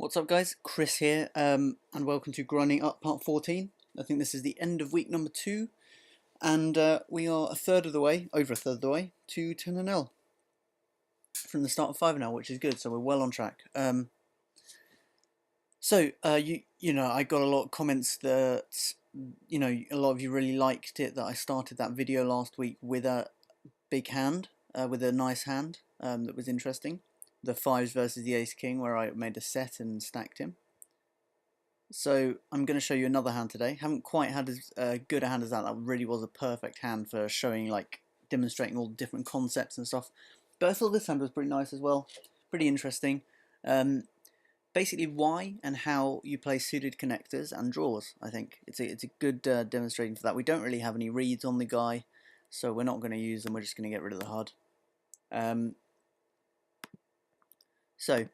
What's up guys, Chris here, and welcome to Grinding Up Part 14. I think this is the end of week number 2, and we are over a third of the way, to 10-0 from the start of 5-0, which is good, so we're well on track. I got a lot of comments that, a lot of you really liked it, that I started that video last week with a big hand, with a nice hand, that was interesting. The 5s versus the Ace King, where I made a set and stacked him. So I'm going to show you another hand today. Haven't quite had as good a hand as that. That really was a perfect hand for showing, demonstrating all the different concepts and stuff. But I thought this hand was pretty nice as well. Pretty interesting. Basically, why and how you play suited connectors and draws. I think it's a good demonstration for that. We don't really have any reads on the guy, so we're not going to use them. We're just going to get rid of the HUD. So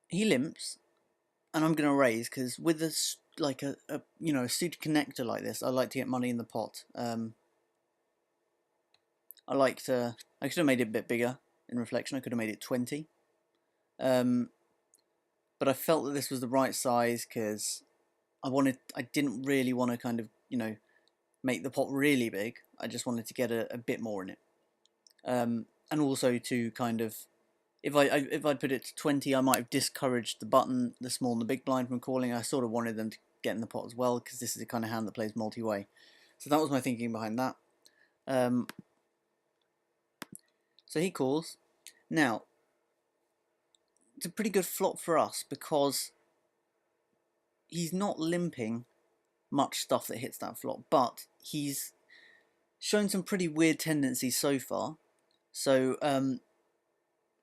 he limps, and I'm going to raise because with a suited connector like this, I like to get money in the pot. I could have made it a bit bigger in reflection. I could have made it 20, but I felt that this was the right size because I didn't really want to kind of make the pot really big. I just wanted to get a bit more in it, and also to kind of. If I'd put it to 20, I might have discouraged the small and the big blind from calling. I sort of wanted them to get in the pot as well, because this is the kind of hand that plays multi-way. So that was my thinking behind that. So he calls. Now, it's a pretty good flop for us, because he's not limping much stuff that hits that flop, but he's shown some pretty weird tendencies so far. So,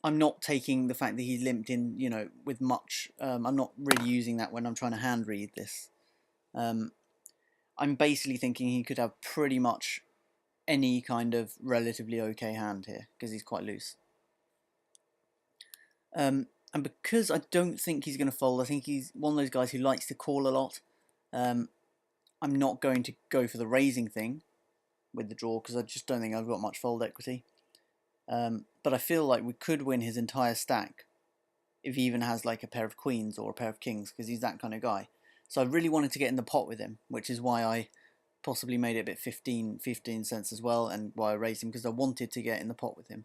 I'm not taking the fact that he's limped in, with much. I'm not really using that when I'm trying to hand read this. I'm basically thinking he could have pretty much any kind of relatively okay hand here, because he's quite loose. And because I don't think he's going to fold, I think he's one of those guys who likes to call a lot. I'm not going to go for the raising thing with the draw, because I just don't think I've got much fold equity. But I feel like we could win his entire stack if he even has like a pair of queens or a pair of kings, because he's that kind of guy. So I really wanted to get in the pot with him, which is why I possibly made it a bit 15 cents as well, and why I raised him, because I wanted to get in the pot with him,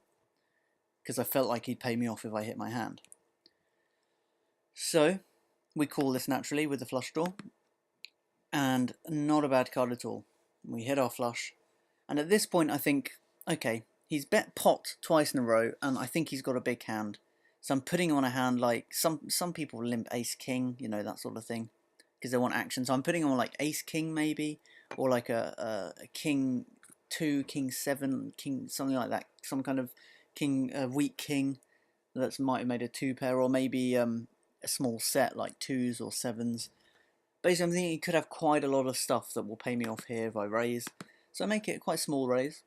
because I felt like he'd pay me off if I hit my hand. So we call this naturally with the flush draw, and not a bad card at all. We hit our flush, and at this point I think, okay, he's bet pot twice in a row, and I think he's got a big hand. So I'm putting on a hand like some people limp ace king, that sort of thing, because they want action. So I'm putting on like ace king maybe, or like a king 2, king 7, king, something like that, some kind of king, weak king that might have made a 2 pair, or maybe a small set like 2s or 7s. Basically, I'm thinking he could have quite a lot of stuff that will pay me off here if I raise. So I make it a quite small raise.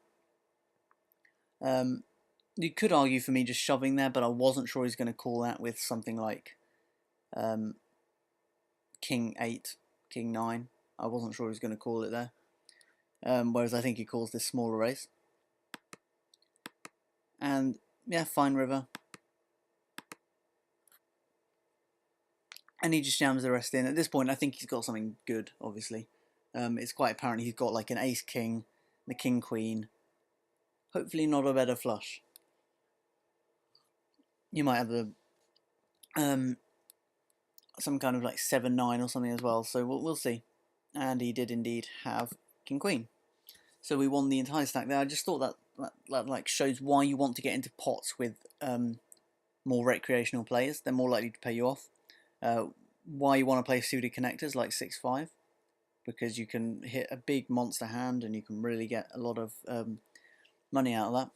You could argue for me just shoving there, but I wasn't sure he's going to call that with something like king 8, king 9. I wasn't sure he was going to call it there. Whereas I think he calls this smaller raise. And yeah, fine river. And he just jams the rest in. At this point, I think he's got something good, obviously. It's quite apparent he's got like an ace king, the king queen. Hopefully not a better flush. You might have some kind of like 7-9 or something as well, so we'll see. And he did indeed have king queen. So we won the entire stack there. I just thought that like shows why you want to get into pots with more recreational players. They're more likely to pay you off. Why you want to play suited connectors like 6-5, because you can hit a big monster hand and you can really get a lot of money out of that.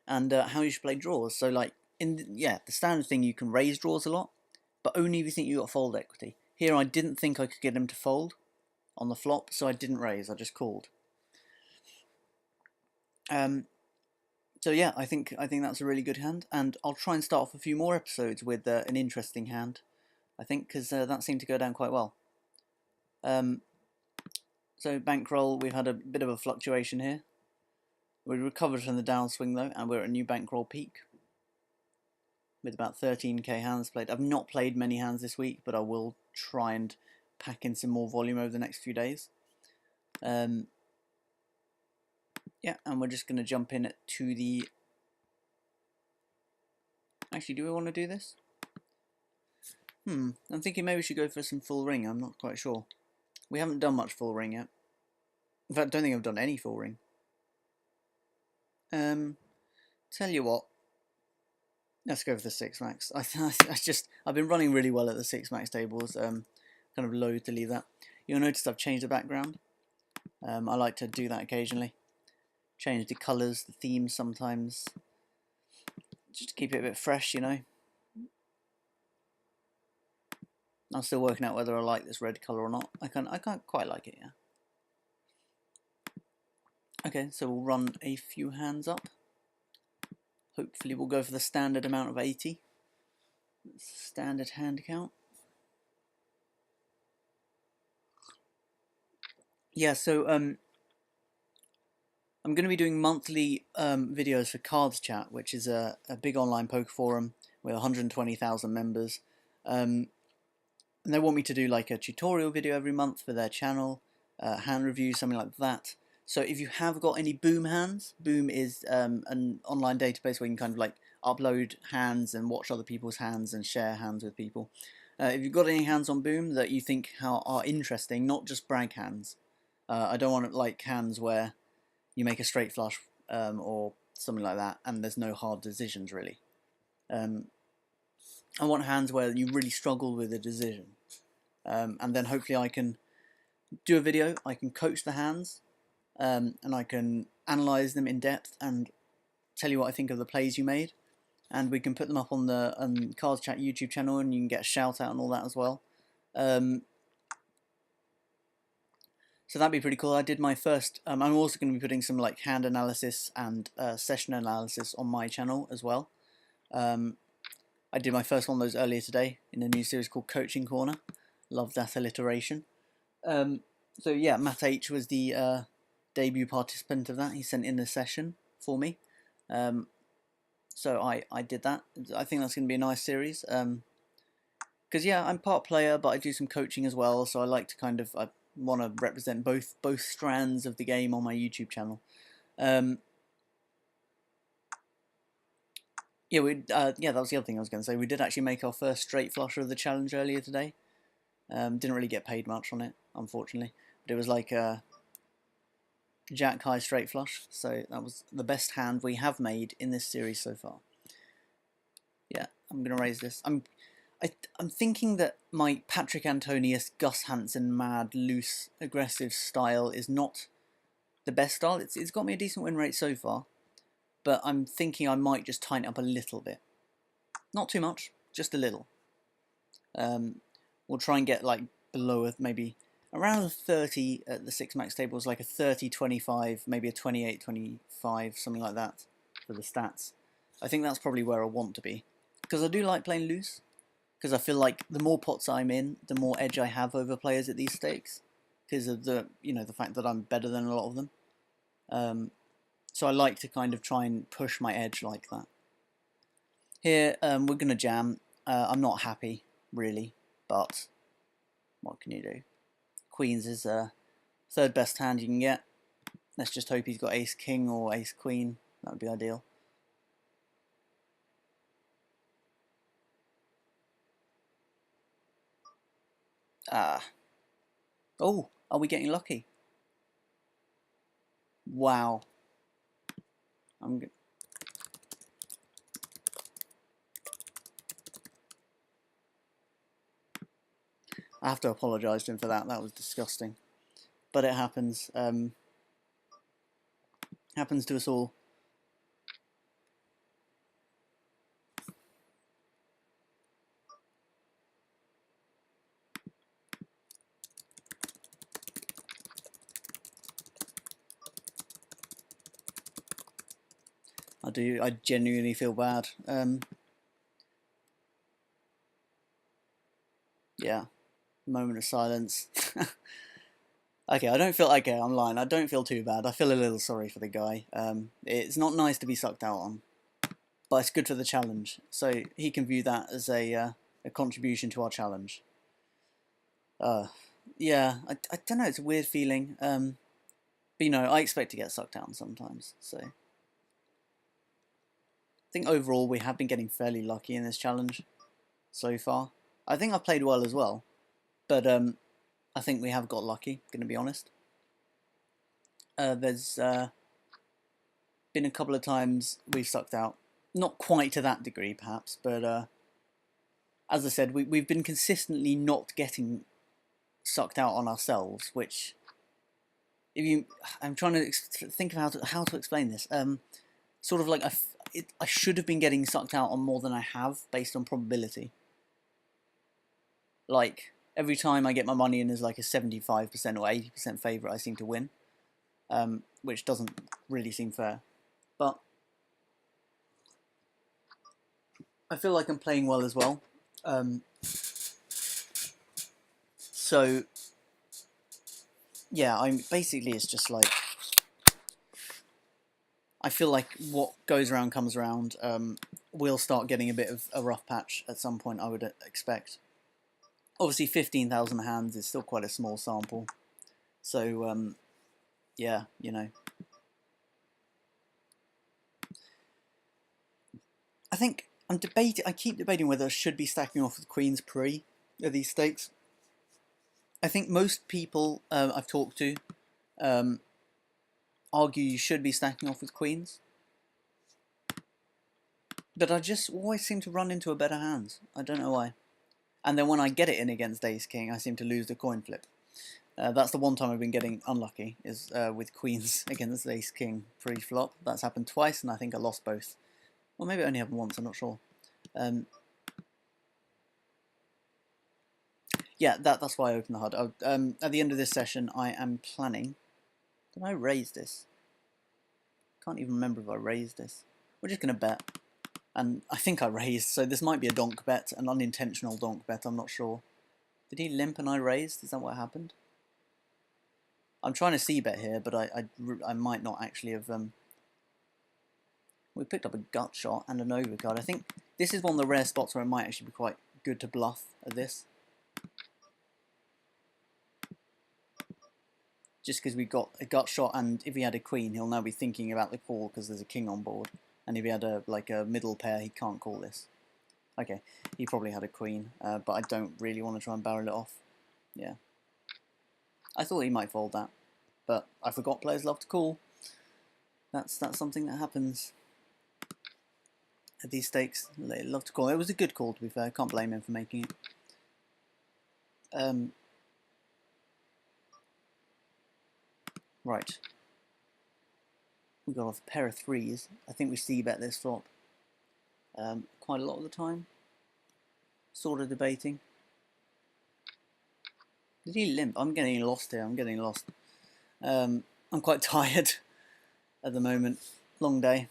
And how you should play draws. So like the standard thing, you can raise draws a lot, but only if you think you got fold equity. Here I didn't think I could get him to fold on the flop, so I didn't raise, I just called. So yeah, I think that's a really good hand, and I'll try and start off a few more episodes with an interesting hand, I think, because that seemed to go down quite well. So bankroll, we've had a bit of a fluctuation here. We recovered from the downswing though, and we're at a new bankroll peak. with about 13k hands played. I've not played many hands this week, but I will try and pack in some more volume over the next few days. Yeah, and we're just going to jump in to the... Actually, do we want to do this? I'm thinking maybe we should go for some full ring. I'm not quite sure. We haven't done much full ring yet. In fact, I don't think I've done any full ring. Tell you what. Let's go for the 6 max. I've been running really well at the 6 max tables. Kind of loath to leave that. You'll notice I've changed the background. I like to do that occasionally. Change the colours, the themes sometimes. Just to keep it a bit fresh, you know. I'm still working out whether I like this red colour or not. I can't quite like it, yeah. Okay, so we'll run a few hands up. Hopefully we'll go for the standard amount of 80. Standard hand count. Yeah, so I'm going to be doing monthly videos for Cards Chat, which is a big online poker forum with 120,000 members. And they want me to do like a tutorial video every month for their channel, hand review, something like that. So if you have got any Boom hands, Boom is an online database where you can kind of like upload hands and watch other people's hands and share hands with people. If you've got any hands on Boom that you think are interesting, not just brag hands. I don't want like hands where you make a straight flush or something like that and there's no hard decisions really. I want hands where you really struggle with a decision, and then hopefully I can do a video, I can coach the hands, and I can analyse them in depth and tell you what I think of the plays you made, and we can put them up on the Cards Chat YouTube channel and you can get a shout out and all that as well. So that'd be pretty cool. I did my first, I'm also going to be putting some like hand analysis and session analysis on my channel as well. I did my first one of those earlier today in a new series called Coaching Corner. Love that alliteration. So yeah, Matt H was the debut participant of that. He sent in a session for me. So I did that. I think that's going to be a nice series. Because yeah, I'm part player, but I do some coaching as well. So I like to kind of, I want to represent both strands of the game on my YouTube channel. Yeah, that was the other thing I was going to say. We did actually make our first straight flusher of the challenge earlier today. Didn't really get paid much on it, unfortunately. But it was like a Jack High straight flush. So that was the best hand we have made in this series so far. Yeah, I'm going to raise this. I'm thinking that my Patrick Antonius, Gus Hansen, mad, loose, aggressive style is not the best style. It's got me a decent win rate so far. But I'm thinking I might just tighten up a little bit. Not too much, just a little. We'll try and get like below maybe around a 30 at the 6 max tables, like a 30-25, maybe a 28-25, something like that for the stats. I think that's probably where I want to be. Because I do like playing loose. Because I feel like the more pots I'm in, the more edge I have over players at these stakes. Because of the fact that I'm better than a lot of them. So I like to kind of try and push my edge like that. Here, we're going to jam. I'm not happy, really, but what can you do? Queens is third best hand you can get. Let's just hope he's got ace king or ace queen. That would be ideal. Oh, are we getting lucky? Wow. I have to apologise to him for that. That was disgusting. But it happens. Happens to us all. I genuinely feel bad. Yeah. Moment of silence. Okay, I'm lying. I don't feel too bad. I feel a little sorry for the guy. It's not nice to be sucked out on. but it's good for the challenge. So he can view that as a contribution to our challenge. Yeah, I don't know. It's a weird feeling. But you know, I expect to get sucked down sometimes. So I think overall we have been getting fairly lucky in this challenge so far. I think I've played well as well, but I think we have got lucky. Going to be honest. There's been a couple of times we've sucked out, not quite to that degree perhaps, but as I said, we've been consistently not getting sucked out on ourselves, which if you, I'm trying to think of how to explain this. Sort of like I should have been getting sucked out on more than I have based on probability. Like every time I get my money in as like a 75% or 80% favourite, I seem to win, which doesn't really seem fair. But I feel like I'm playing well as well. So yeah, I'm basically it's just like I feel like what goes around comes around. We'll start getting a bit of a rough patch at some point, I would expect. Obviously 15,000 hands is still quite a small sample. So yeah, you know. I think I keep debating whether I should be stacking off with queens pre at these stakes. I think most people I've talked to argue you should be stacking off with queens. But I just always seem to run into a better hand. I don't know why. And then when I get it in against ace king, I seem to lose the coin flip. That's the one time I've been getting unlucky, is with queens against ace king pre-flop. That's happened twice, and I think I lost both. Or maybe it only happened once, I'm not sure. Yeah, that's why I opened the HUD. At the end of this session, I am planning... Did I raise this? Can't even remember if I raised this. We're just going to bet. And I think I raised, so this might be a donk bet, an unintentional donk bet, I'm not sure. Did he limp and I raised? Is that what happened? I'm trying to c-bet here, but I might not actually have... We picked up a gut shot and an overcard. I think this is one of the rare spots where it might actually be quite good to bluff at this. Just because we got a gut shot, and if he had a queen, he'll now be thinking about the call because there's a king on board. And if he had a middle pair, he can't call this. Okay, he probably had a queen, but I don't really want to try and barrel it off. Yeah. I thought he might fold that, but I forgot players love to call. That's something that happens at these stakes. They love to call. It was a good call, to be fair. I can't blame him for making it. Right. We got off a pair of threes. I think we c-bet this flop quite a lot of the time. Sort of debating. Did he limp? I'm getting lost here. I'm getting lost. I'm quite tired at the moment. Long day.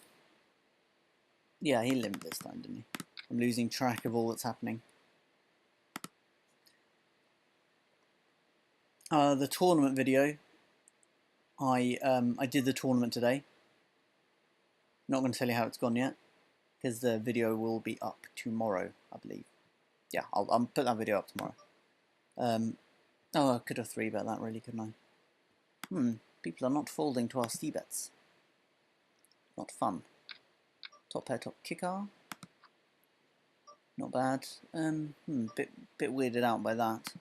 Yeah, he limped this time, didn't he? I'm losing track of all that's happening. The tournament video. I did the tournament today. Not going to tell you how it's gone yet, because the video will be up tomorrow, I believe. Yeah, I'll put that video up tomorrow. Oh, I could have 3-bet that, really, couldn't I? People are not folding to our c-bets. Not fun. Top pair, top kicker. Not bad. Bit weirded out by that.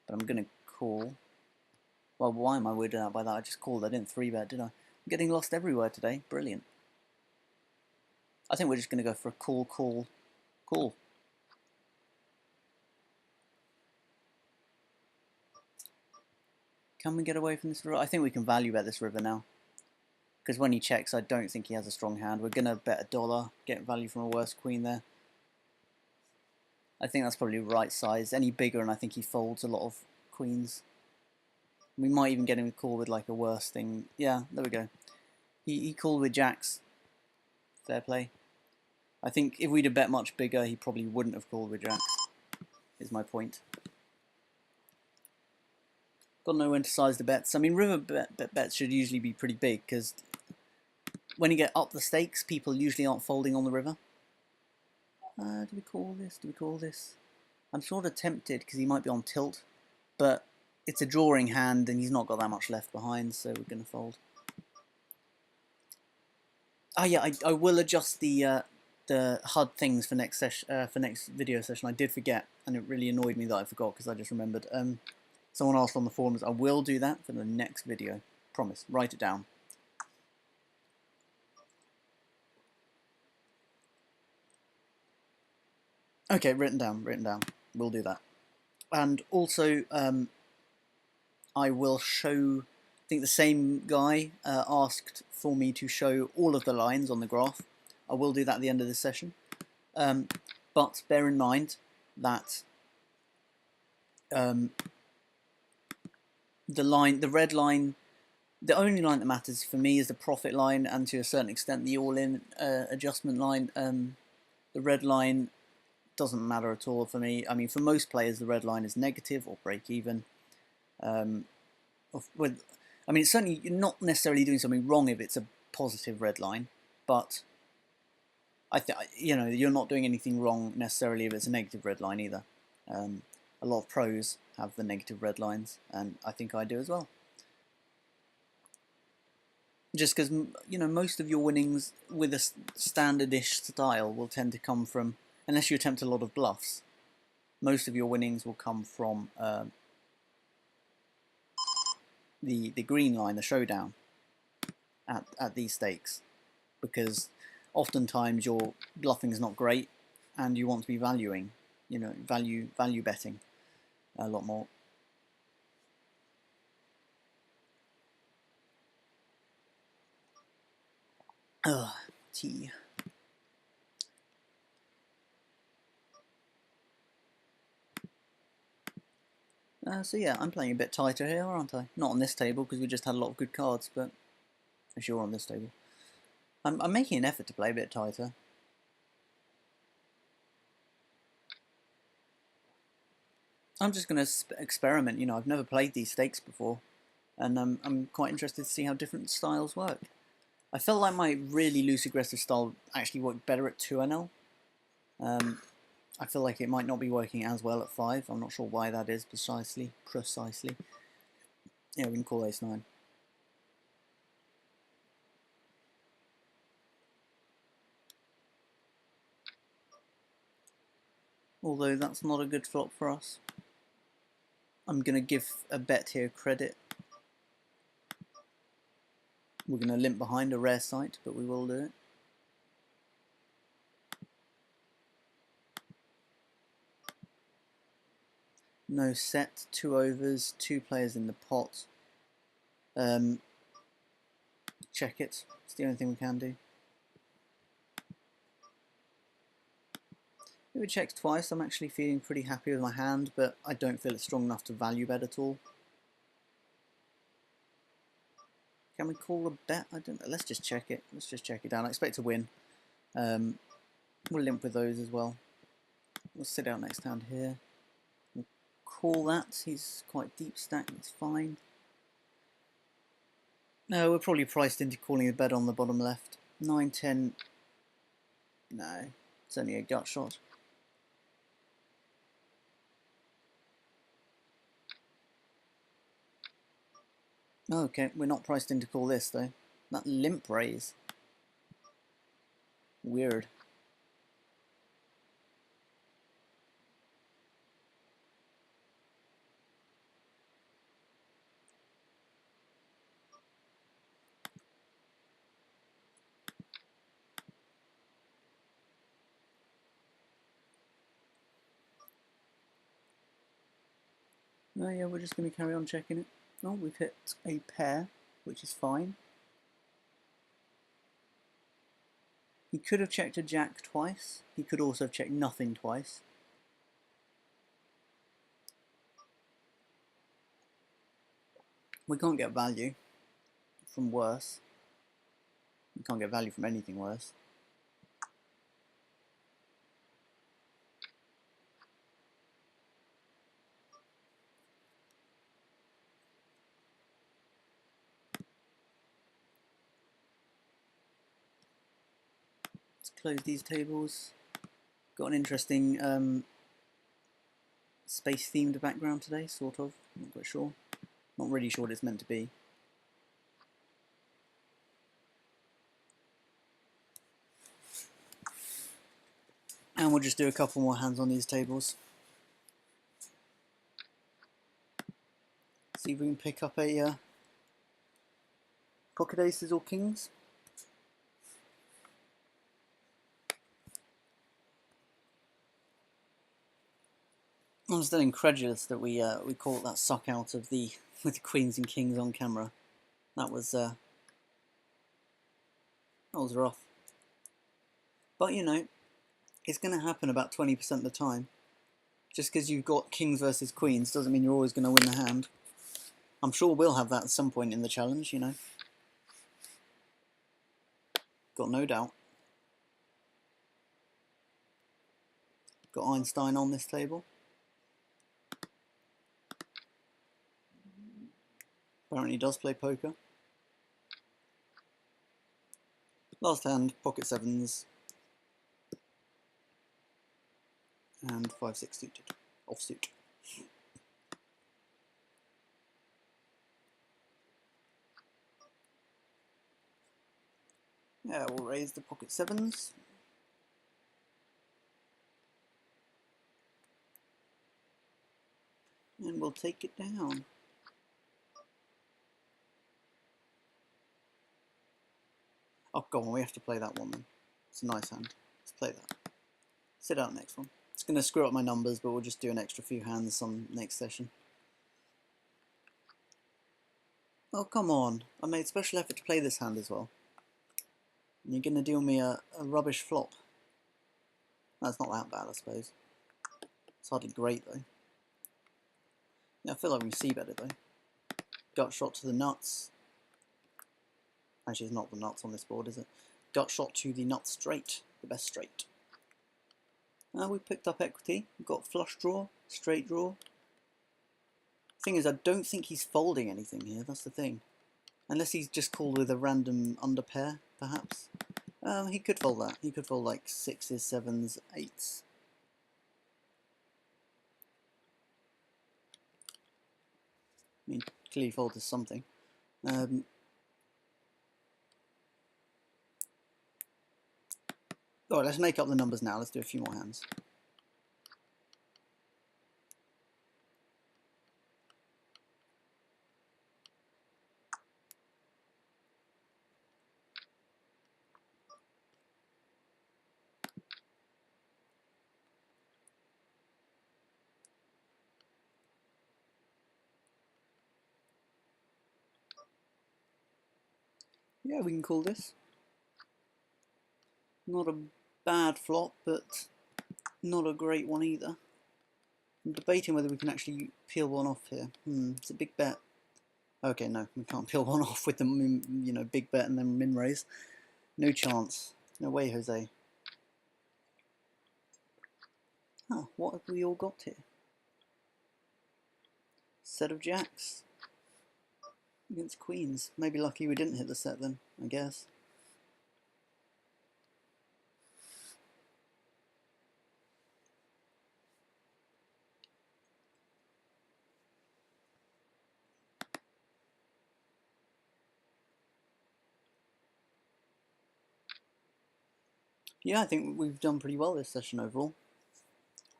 But I'm going to call. Well, why am I weirded out by that? I just called. I didn't 3-bet, did I? I'm getting lost everywhere today. Brilliant. I think we're just going to go for a call. Can we get away from this river? I think we can value bet this river now. Because when he checks, I don't think he has a strong hand. We're going to bet $1, get value from a worse queen there. I think that's probably right size. Any bigger, and I think he folds a lot of queens. We might even get him to call with like a worse thing. Yeah, there we go. He called with jacks. Fair play. I think if we'd have bet much bigger, he probably wouldn't have called with jacks, is my point. Got to know when to size the bets. I mean, river bets should usually be pretty big, because when you get up the stakes, people usually aren't folding on the river. Do we call this? Do we call this? I'm sort of tempted because he might be on tilt, but it's a drawing hand and he's not got that much left behind, so we're going to fold. Oh yeah, I will adjust the HUD things for next video session. I did forget, and it really annoyed me that I forgot because I just remembered. Someone asked on the forums. I will do that for the next video. Promise. Write it down. Okay, written down. Written down. We'll do that. And also, I will show. I think the same guy asked for me to show all of the lines on the graph. I will do that at the end of this session. But bear in mind that the red line, the only line that matters for me is the profit line, and to a certain extent the all-in adjustment line. The red line doesn't matter at all for me. I mean, for most players, the red line is negative or break even. I mean, it's certainly you're not necessarily doing something wrong if it's a positive red line, but you're not doing anything wrong necessarily if it's a negative red line either. A lot of pros have the negative red lines, and I think I do as well. Just because most of your winnings with a standard-ish style will tend to come from, unless you attempt a lot of bluffs, most of your winnings will come from the green line, the showdown at these stakes, because oftentimes your bluffing is not great, and you want to be valuing, value betting a lot more. Tea. So yeah, I'm playing a bit tighter here, aren't I? Not on this table because we just had a lot of good cards, but for sure on this table. I'm making an effort to play a bit tighter. I'm just going to experiment. I've never played these stakes before, and I'm quite interested to see how different styles work. I felt like my really loose aggressive style actually worked better at 2NL. I feel like it might not be working as well at 5. I'm not sure why that is precisely. Yeah, we can call ace-9. Although that's not a good flop for us. I'm going to give a bet here credit. We're going to limp behind a rare sight, but we will do it. No set, 2 overs, 2 players in the pot. Check it. It's the only thing we can do. If it checks twice, I'm actually feeling pretty happy with my hand, but I don't feel it's strong enough to value bet at all. Can we call a bet? I don't know. Let's just check it. Let's just check it down. I expect to win. We'll limp with those as well. We'll sit out next hand here. We'll call that. He's quite deep stacked. It's fine. No, we're probably priced into calling a bet on the bottom left. 9-10. No, it's only a gut shot. Okay, we're not priced in to call this though. That limp raise. Weird. Oh yeah, we're just going to carry on checking it. Oh, we've hit a pair, which is fine. He could have checked a jack twice. He could also have checked nothing twice. We can't get value from worse. We can't get value from anything worse. Let's close these tables. Got an interesting space-themed background today, sort of. Not quite sure. Not really sure what it's meant to be. And we'll just do a couple more hands on these tables. See if we can pick up a pocket aces or kings. I'm still incredulous that we caught that suck out of the with the queens and kings on camera. That was rough. But you know, it's going to happen about 20% of the time. Just because you've got kings versus queens doesn't mean you're always going to win the hand. I'm sure we'll have that at some point in the challenge, you know. Got no doubt. Got Einstein on this table. Apparently he does play poker. Last hand, pocket sevens. And 5-6 suited. Offsuit. Yeah, we'll raise the pocket sevens. And we'll take it down. Oh, go on, we have to play that one then. It's a nice hand. Let's play that. Sit out next one. It's going to screw up my numbers, but we'll just do an extra few hands on next session. Oh, come on. I made special effort to play this hand as well. And you're going to deal me a rubbish flop. That's not that bad, I suppose. It's hardly great, though. Yeah, I feel like we see better, though. Gut shot to the nuts. Actually, it's not the nuts on this board, is it? Gut shot to the nuts straight. The best straight. We picked up equity. We've got flush draw, straight draw. Thing is, I don't think he's folding anything here. That's the thing. Unless he's just called with a random underpair, perhaps. He could fold that. He could fold like 6s, 7s, 8s. I mean, clearly fold is something. Alright, let's make up the numbers now. Let's do a few more hands. Yeah, we can call this. Not a bad flop, but not a great one either. I'm debating whether we can actually peel one off here. It's a big bet. Okay, no, we can't peel one off with the big bet and then min raise. No chance. No way, Jose. Huh, what have we all got here? Set of jacks against queens. Maybe lucky we didn't hit the set then, I guess. Yeah, I think we've done pretty well this session overall.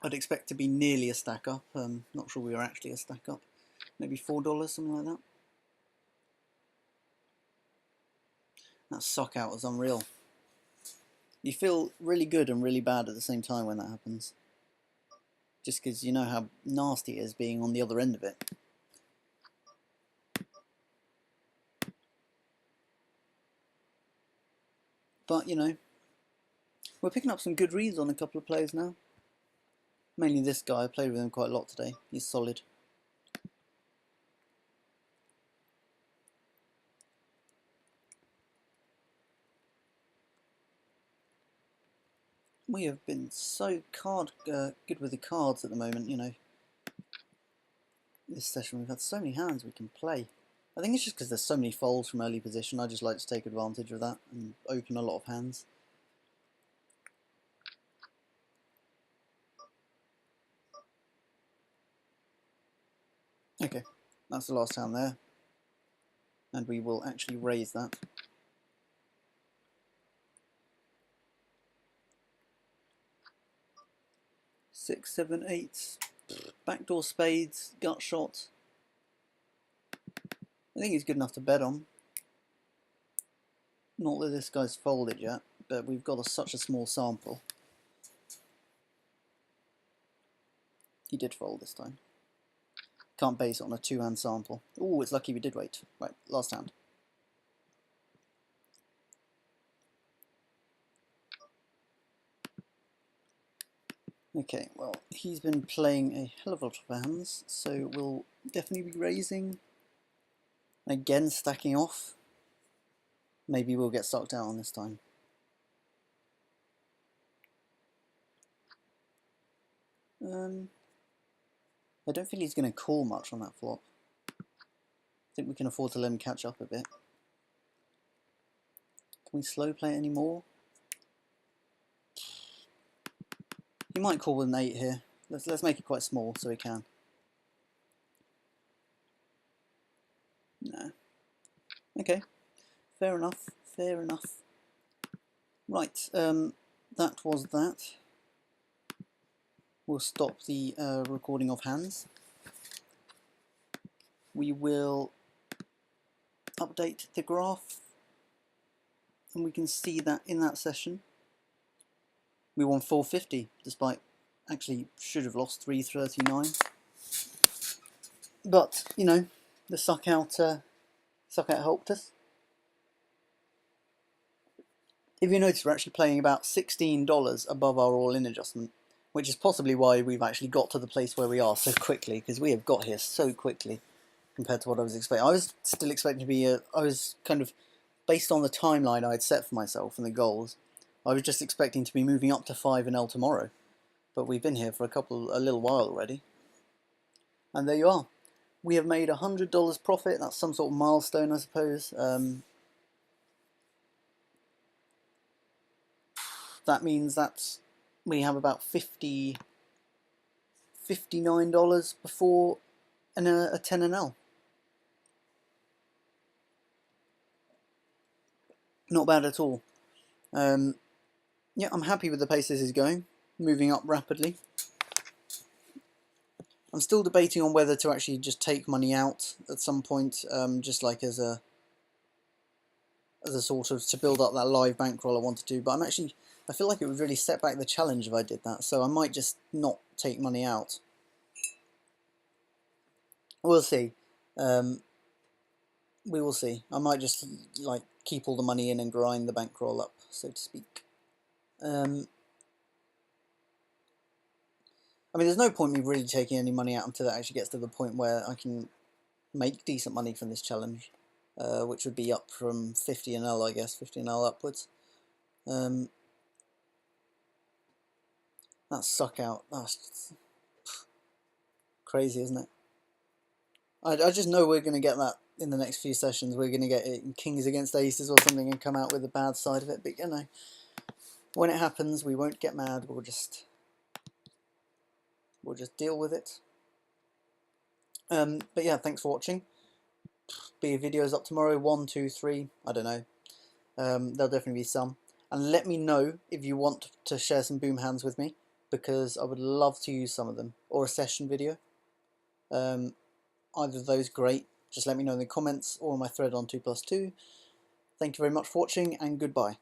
I'd expect to be nearly a stack up. Not sure we were actually a stack up. Maybe $4, something like that. That suck out was unreal. You feel really good and really bad at the same time when that happens. Just because you know how nasty it is being on the other end of it. But, you know, we're picking up some good reads on a couple of players now. Mainly this guy. I played with him quite a lot today. He's solid. We have been so good with the cards at the moment, you know. This session we've had so many hands we can play. I think it's just because there's so many folds from early position. I just like to take advantage of that and open a lot of hands. Okay, that's the last hand there, and we will actually raise that. Six, seven, eight, backdoor spades, gut shot. I think he's good enough to bet on. Not that this guy's folded yet, but we've got such a small sample. He did fold this time. Can't base it on a two-hand sample. Oh, it's lucky we did wait. Right, last hand. Okay, well, he's been playing a hell of a lot of hands, so we'll definitely be raising. Again, stacking off. Maybe we'll get sucked out on this time. I don't think he's going to call much on that flop. I think we can afford to let him catch up a bit. Can we slow play it anymore? He might call with an 8 here. Let's make it quite small so he can. No. Okay. Fair enough. Fair enough. Right. That was that. We'll stop the recording of hands. We will update the graph, and we can see that in that session we won 450, despite actually should have lost 339. But you know, the Suckout helped us. If you notice, we're actually playing about $16 above our all-in adjustment, which is possibly why we've actually got to the place where we are so quickly, because we have got here so quickly compared to what I was expecting. I was still expecting to be I was kind of, based on the timeline I had set for myself and the goals, I was just expecting to be moving up to 5-L tomorrow. But we've been here for a little while already. And there you are. We have made $100 profit. That's some sort of milestone, I suppose. That means that we have about $59 before a 10-L. Not bad at all. Yeah, I'm happy with the pace this is going, moving up rapidly. I'm still debating on whether to actually just take money out at some point, just like as a sort of to build up that live bankroll I want to do. But I feel like it would really set back the challenge if I did that, so I might just not take money out. We'll see. We will see. I might just like keep all the money in and grind the bankroll up, so to speak. I mean, there's no point me really taking any money out until it actually gets to the point where I can make decent money from this challenge, which would be up from 50-L, I guess, 50-L upwards. That Suckout, that's crazy, isn't it? I just know we're going to get that in the next few sessions. We're going to get it in kings against aces or something and come out with the bad side of it. But you know, when it happens, we won't get mad. We'll just deal with it. But yeah, thanks for watching. Be videos up tomorrow, 1, 2, 3, I don't know. There'll definitely be some. And let me know if you want to share some boom hands with me, because I would love to use some of them, or a session video. Either of those, great. Just let me know in the comments or on my thread on 2+2. Thank you very much for watching, and goodbye.